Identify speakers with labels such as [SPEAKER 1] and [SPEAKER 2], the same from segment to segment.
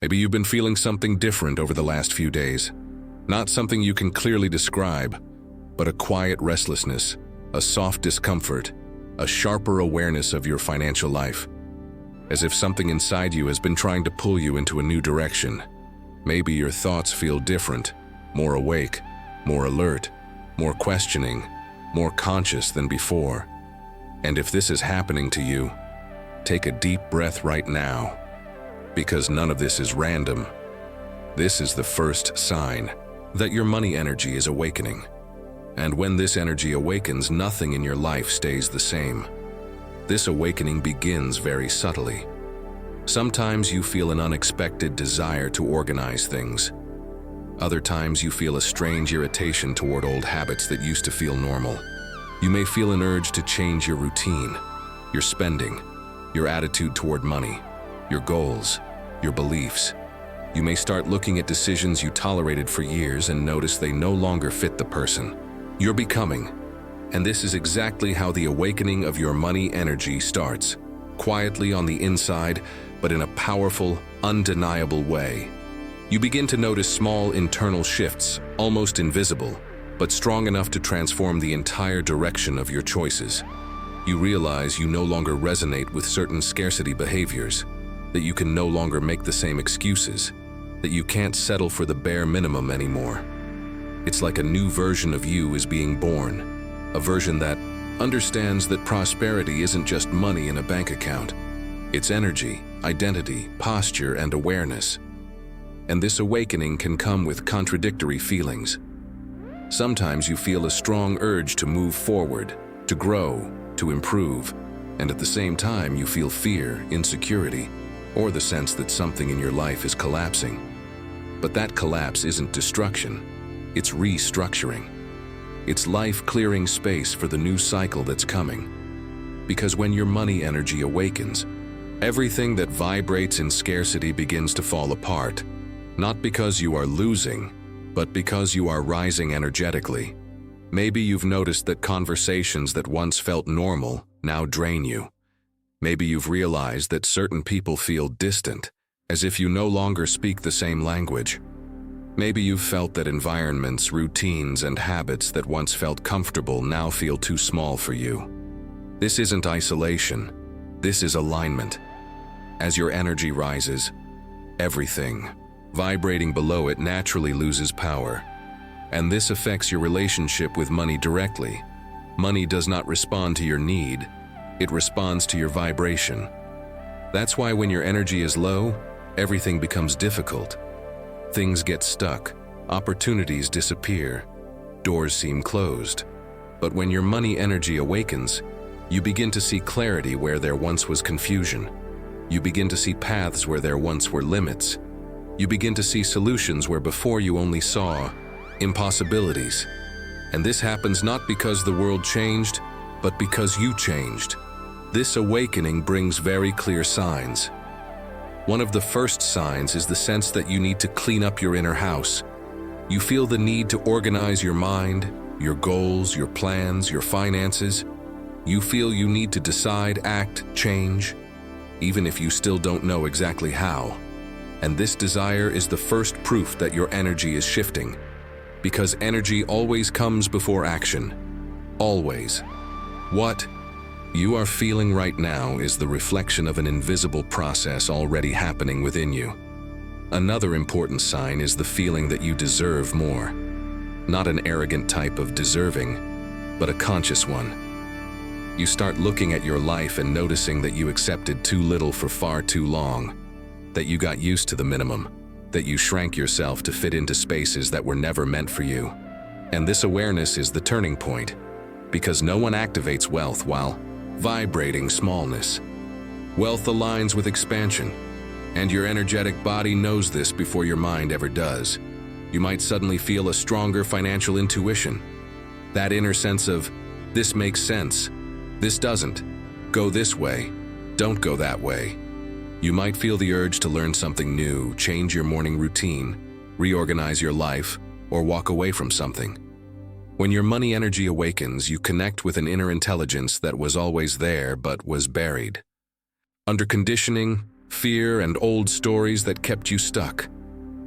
[SPEAKER 1] Maybe you've been feeling something different over the last few days. Not something you can clearly describe, but a quiet restlessness, a soft discomfort, a sharper awareness of your financial life. As if something inside you has been trying to pull you into a new direction. Maybe your thoughts feel different, more awake, more alert, more questioning, more conscious than before. And if this is happening to you, take a deep breath right now, because none of this is random. This is the first sign that your money energy is awakening. And when this energy awakens, nothing in your life stays the same. This awakening begins very subtly. Sometimes you feel an unexpected desire to organize things. Other times you feel a strange irritation toward old habits that used to feel normal. You may feel an urge to change your routine, your spending, your attitude toward money, your goals, your beliefs. You may start looking at decisions you tolerated for years and notice they no longer fit the person you're becoming. And this is exactly how the awakening of your money energy starts, quietly on the inside, but in a powerful, undeniable way. You begin to notice small internal shifts, almost invisible, but strong enough to transform the entire direction of your choices. You realize you no longer resonate with certain scarcity behaviors, that you can no longer make the same excuses, that you can't settle for the bare minimum anymore. It's like a new version of you is being born, a version that understands that prosperity isn't just money in a bank account. It's energy, identity, posture, and awareness. And this awakening can come with contradictory feelings. Sometimes you feel a strong urge to move forward, to grow, to improve, and at the same time you feel fear, insecurity, or the sense that something in your life is collapsing. But that collapse isn't destruction, it's restructuring. It's life clearing space for the new cycle that's coming. Because when your money energy awakens, everything that vibrates in scarcity begins to fall apart, not because you are losing, but because you are rising energetically. Maybe you've noticed that conversations that once felt normal now drain you. Maybe you've realized that certain people feel distant, as if you no longer speak the same language. Maybe you've felt that environments, routines, and habits that once felt comfortable now feel too small for you. This isn't isolation, this is alignment. As your energy rises, everything vibrating below it naturally loses power. And this affects your relationship with money directly. Money does not respond to your need, it responds to your vibration. That's why when your energy is low, everything becomes difficult. Things get stuck, opportunities disappear, doors seem closed. But when your money energy awakens, you begin to see clarity where there once was confusion. You begin to see paths where there once were limits. You begin to see solutions where before you only saw impossibilities. And this happens not because the world changed, but because you changed. This awakening brings very clear signs. One of the first signs is the sense that you need to clean up your inner house. You feel the need to organize your mind, your goals, your plans, your finances. You feel you need to decide, act, change, even if you still don't know exactly how. And this desire is the first proof that your energy is shifting. Because energy always comes before action. Always. What you are feeling right now is the reflection of an invisible process already happening within you. Another important sign is the feeling that you deserve more. Not an arrogant type of deserving, but a conscious one. You start looking at your life and noticing that you accepted too little for far too long, that you got used to the minimum, that you shrank yourself to fit into spaces that were never meant for you. And this awareness is the turning point, because no one activates wealth while vibrating smallness. Wealth aligns with expansion, and your energetic body knows this before your mind ever does. You might suddenly feel a stronger financial intuition. That inner sense of, this makes sense, this doesn't, go this way, don't go that way. You might feel the urge to learn something new, change your morning routine, reorganize your life, or walk away from something. When your money energy awakens, you connect with an inner intelligence that was always there but was buried. Under conditioning, fear, and old stories that kept you stuck.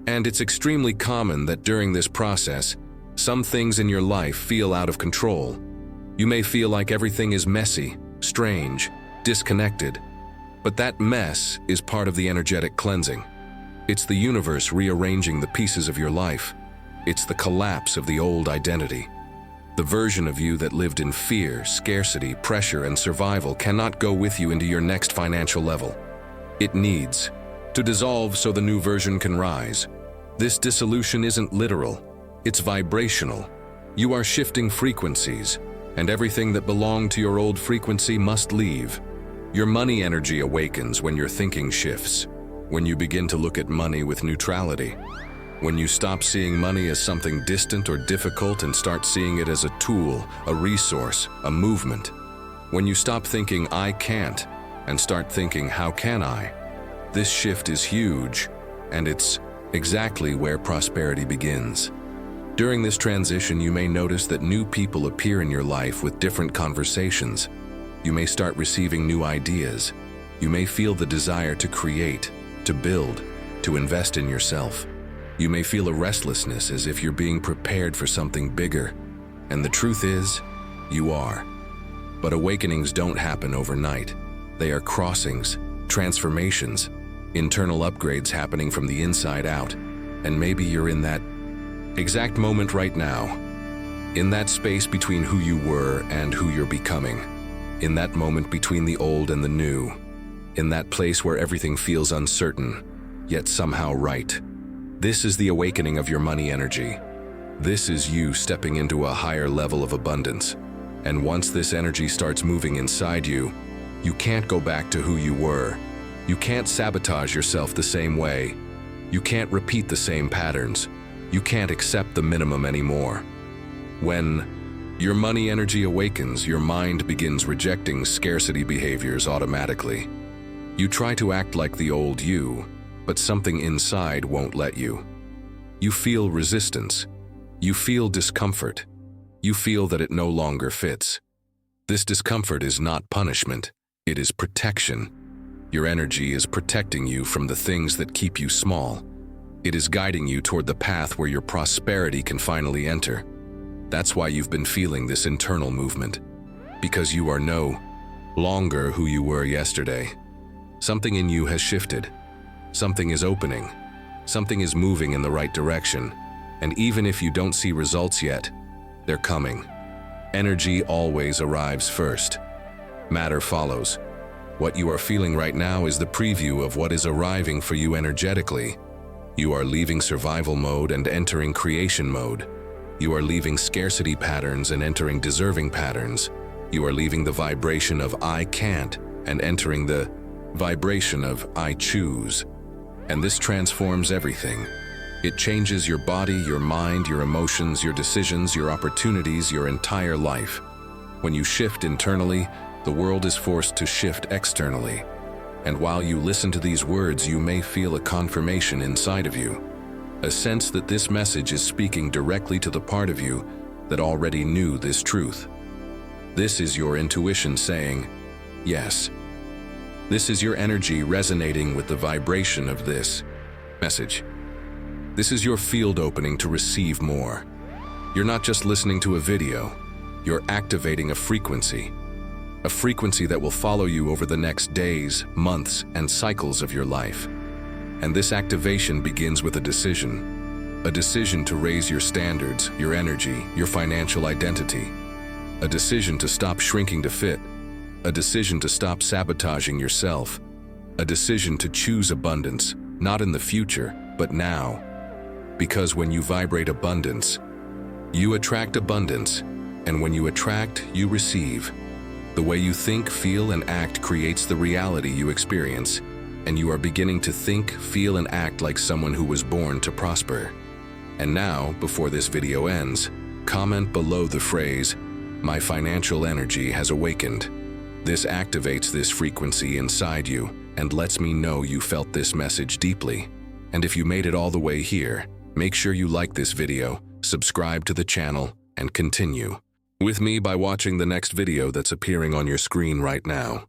[SPEAKER 1] And it's extremely common that during this process, some things in your life feel out of control. You may feel like everything is messy, strange, disconnected. But that mess is part of the energetic cleansing. It's the universe rearranging the pieces of your life. It's the collapse of the old identity. The version of you that lived in fear, scarcity, pressure, and survival cannot go with you into your next financial level. It needs to dissolve so the new version can rise. This dissolution isn't literal, it's vibrational. You are shifting frequencies, and everything that belonged to your old frequency must leave. Your money energy awakens when your thinking shifts, when you begin to look at money with neutrality, when you stop seeing money as something distant or difficult and start seeing it as a tool, a resource, a movement. When you stop thinking, "I can't," and start thinking, "How can I?" This shift is huge, and it's exactly where prosperity begins. During this transition, you may notice that new people appear in your life with different conversations. You may start receiving new ideas. You may feel the desire to create, to build, to invest in yourself. You may feel a restlessness as if you're being prepared for something bigger. And the truth is, you are. But awakenings don't happen overnight. They are crossings, transformations, internal upgrades happening from the inside out. And maybe you're in that exact moment right now, in that space between who you were and who you're becoming, in that moment between the old and the new, in that place where everything feels uncertain, yet somehow right. This is the awakening of your money energy. This is you stepping into a higher level of abundance. And once this energy starts moving inside you, you can't go back to who you were. You can't sabotage yourself the same way. You can't repeat the same patterns. You can't accept the minimum anymore. When your money energy awakens, your mind begins rejecting scarcity behaviors automatically. You try to act like the old you, but something inside won't let you. You feel resistance. You feel discomfort. You feel that it no longer fits. This discomfort is not punishment. It is protection. Your energy is protecting you from the things that keep you small. It is guiding you toward the path where your prosperity can finally enter. That's why you've been feeling this internal movement, because you are no longer who you were yesterday. Something in you has shifted. Something is opening. Something is moving in the right direction. And even if you don't see results yet, they're coming. Energy always arrives first. Matter follows. What you are feeling right now is the preview of what is arriving for you energetically. You are leaving survival mode and entering creation mode. You are leaving scarcity patterns and entering deserving patterns. You are leaving the vibration of "I can't" and entering the vibration of "I choose." And this transforms everything. It changes your body, your mind, your emotions, your decisions, your opportunities, your entire life. When you shift internally, the world is forced to shift externally. And while you listen to these words, you may feel a confirmation inside of you, a sense that this message is speaking directly to the part of you that already knew this truth. This is your intuition saying, yes. This is your energy resonating with the vibration of this message. This is your field opening to receive more. You're not just listening to a video, you're activating a frequency that will follow you over the next days, months, and cycles of your life. And this activation begins with a decision to raise your standards, your energy, your financial identity, a decision to stop shrinking to fit, a decision to stop sabotaging yourself, a decision to choose abundance, not in the future, but now. Because when you vibrate abundance, you attract abundance, and when you attract, you receive. The way you think, feel, and act creates the reality you experience, and you are beginning to think, feel, and act like someone who was born to prosper. And now, before this video ends, comment below the phrase, "My financial energy has awakened." This activates this frequency inside you and lets me know you felt this message deeply. And if you made it all the way here, make sure you like this video, subscribe to the channel, and continue with me by watching the next video that's appearing on your screen right now.